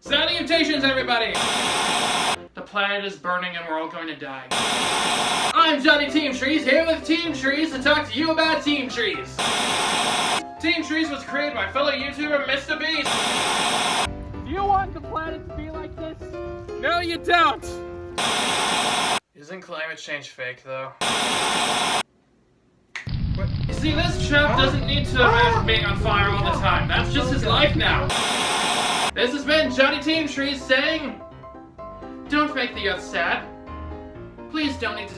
Salutations, everybody! The planet is burning and we're all going to die. I'm Johnny Team Trees, here with Team Trees to talk to you about Team Trees. Team Trees was created by fellow YouTuber Mr. Beast. Do you want the planet to be like this? No, you don't! Isn't climate change fake, though? What? You see, this chap doesn't need to imagine being on fire all the time. That's just his life now. This has been Johnny Team Trees saying, don't make the earth sad. Please don't need to...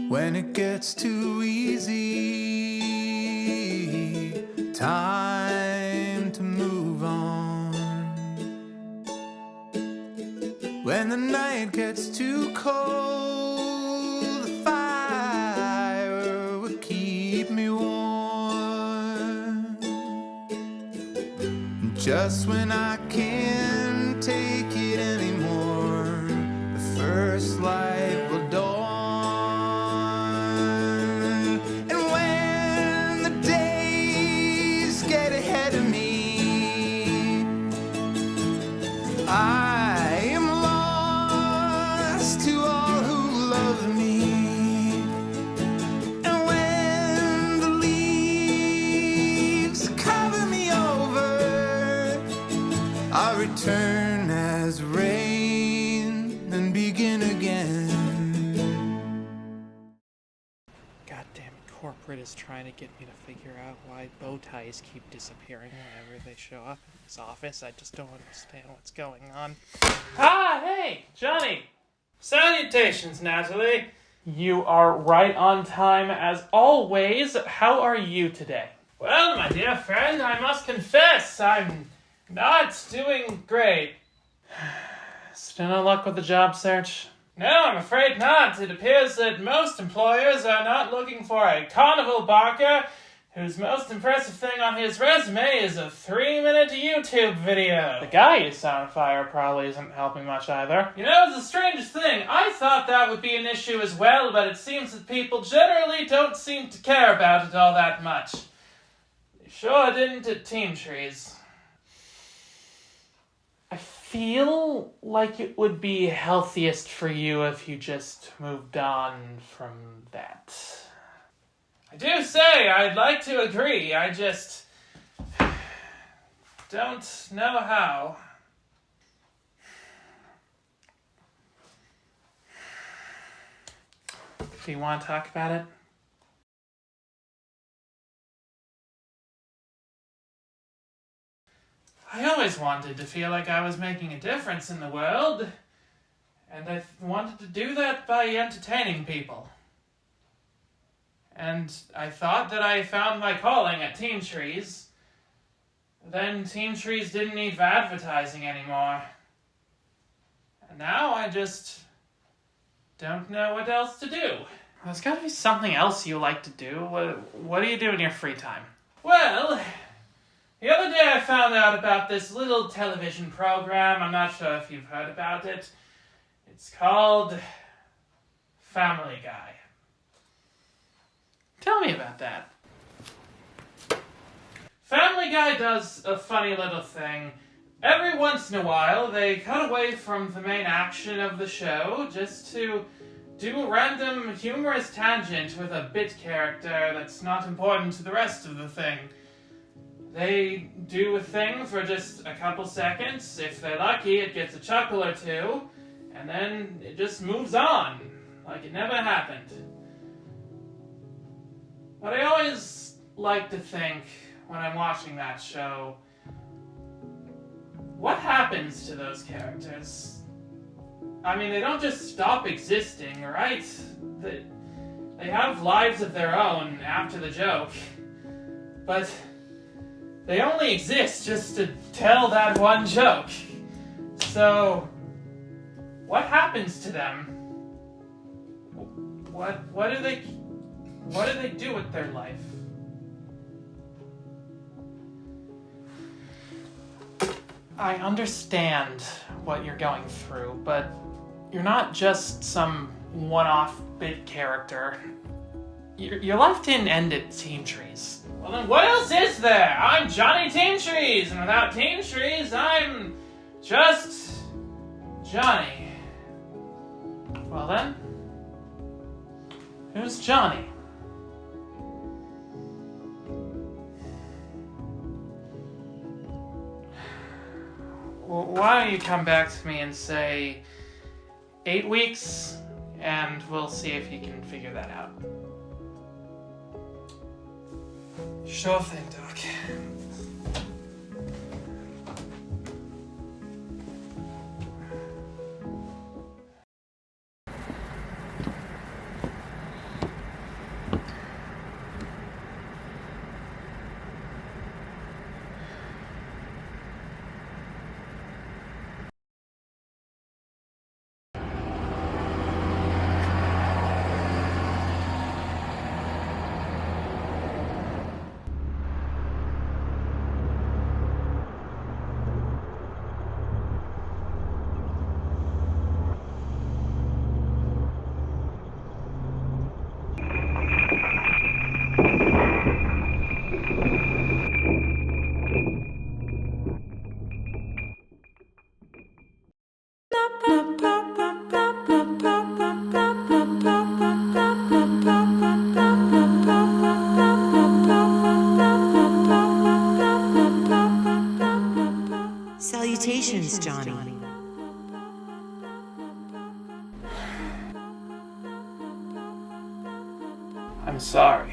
When it gets too easy, time to move on. When the night gets too cold, the fire will keep me warm. Just when I can't take it anymore, the first light will dawn. I am lost to all who love me, and when the leaves cover me over, I'll return as rain and begin again. Goddamn corporate is trying to get me to figure out why bow ties keep disappearing whenever they show up in this office. I just don't understand what's going on. Ah, hey, Johnny! Salutations, Natalie! You are right on time as always. How are you today? Well, my dear friend, I must confess, I'm not doing great. Still no luck with the job search? No, I'm afraid not. It appears that most employers are not looking for a carnival barker whose most impressive thing on his resume is a 3-minute YouTube video. The guy you saw on fire probably isn't helping much either. You know, it's the strangest thing. I thought that would be an issue as well, but it seems that people generally don't seem to care about it all that much. They sure didn't at Team Trees. I feel like it would be healthiest for you if you just moved on from that. I do say I'd like to agree, I just don't know how. Do you want to talk about it? I always wanted to feel like I was making a difference in the world, and I wanted to do that by entertaining people. And I thought that I found my calling at Team Trees. Then Team Trees didn't need advertising anymore. And now I just don't know what else to do. There's gotta be something else you like to do. What do you do in your free time? Well, the other day I found out about this little television program. I'm not sure if you've heard about it. It's called Family Guy. Tell me about that. Family Guy does a funny little thing. Every once in a while, they cut away from the main action of the show just to do a random humorous tangent with a bit character that's not important to the rest of the thing. They do a thing for just a couple seconds. If they're lucky, it gets a chuckle or two, and then it just moves on, like it never happened. But I always like to think, when I'm watching that show, what happens to those characters? I mean, they don't just stop existing, right? They have lives of their own after the joke. But They only exist just to tell that one joke. So, what happens to them? What do they do with their life? I understand what you're going through, but you're not just some one-off bit character. Your life didn't end at Team Trees. Well then what else is there? I'm Johnny Team Trees, and without Team Trees, I'm just Johnny. Well then, who's Johnny? Well, why don't you come back to me and say 8 weeks, and we'll see if you can figure that out. Sure thing, Doc. Salutations, Johnny. I'm sorry.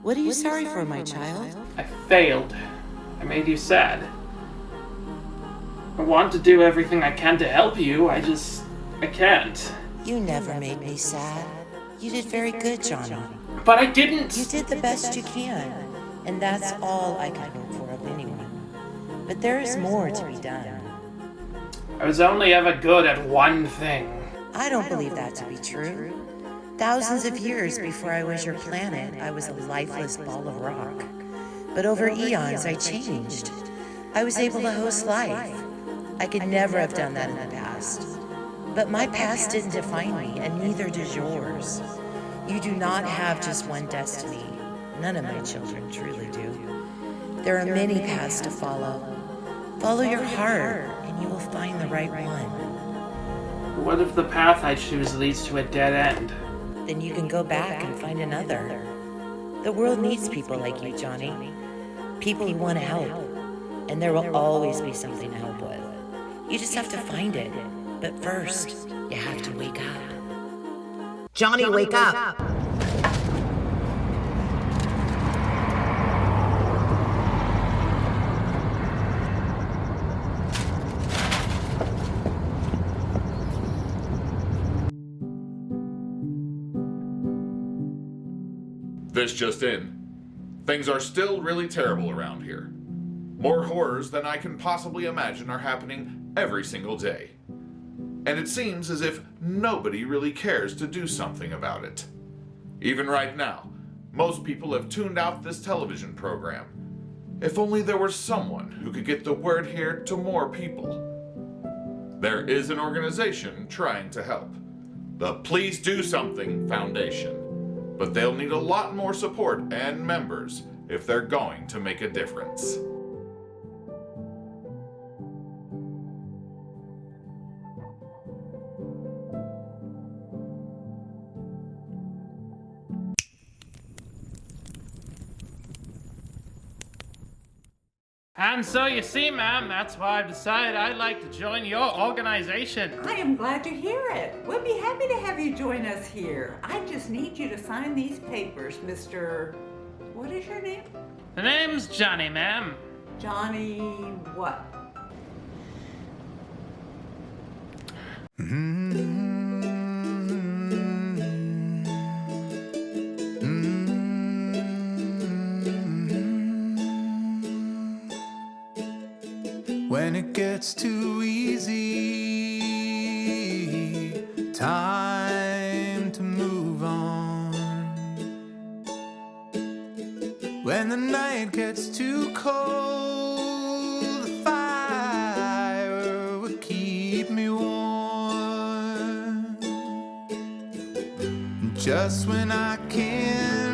What are you sorry for, my child? I failed. I made you sad. I want to do everything I can to help you, I can't. You never made me sad. You did very good, Johnny. But I didn't! You did the best you can, and that's all I could hope for of anyone. But there is more to be done. I was only ever good at one thing. I don't believe that to be true. Thousands of years before I was your planet, I was a lifeless ball of rock. But over eons, I changed. I was able to host life. I could never have done that in the past. But my past didn't define me, and neither does yours. You do not have just one destiny. None of my children truly do. There are many paths to follow. Follow your heart, and you will find the right one. What if the path I choose leads to a dead end? Then you can go back and find another. The world needs people like you, Johnny. People who want to help. And there will always be something to help with. You just have to find it. But first, you have to wake up. Johnny, wake up! This just in. Things are still really terrible around here. More horrors than I can possibly imagine are happening every single day. And it seems as if nobody really cares to do something about it. Even right now, most people have tuned out this television program. If only there were someone who could get the word here to more people. There is an organization trying to help. The Please Do Something Foundation. But they'll need a lot more support and members if they're going to make a difference. And so you see, ma'am, that's why I've decided I'd like to join your organization. I am glad to hear it. We'll be happy to have you join us here. I just need you to sign these papers, Mr. What is your name? The name's Johnny, ma'am. Johnny what? when it gets too easy, time to move on. When the night gets too cold, the fire will keep me warm. Just when I can't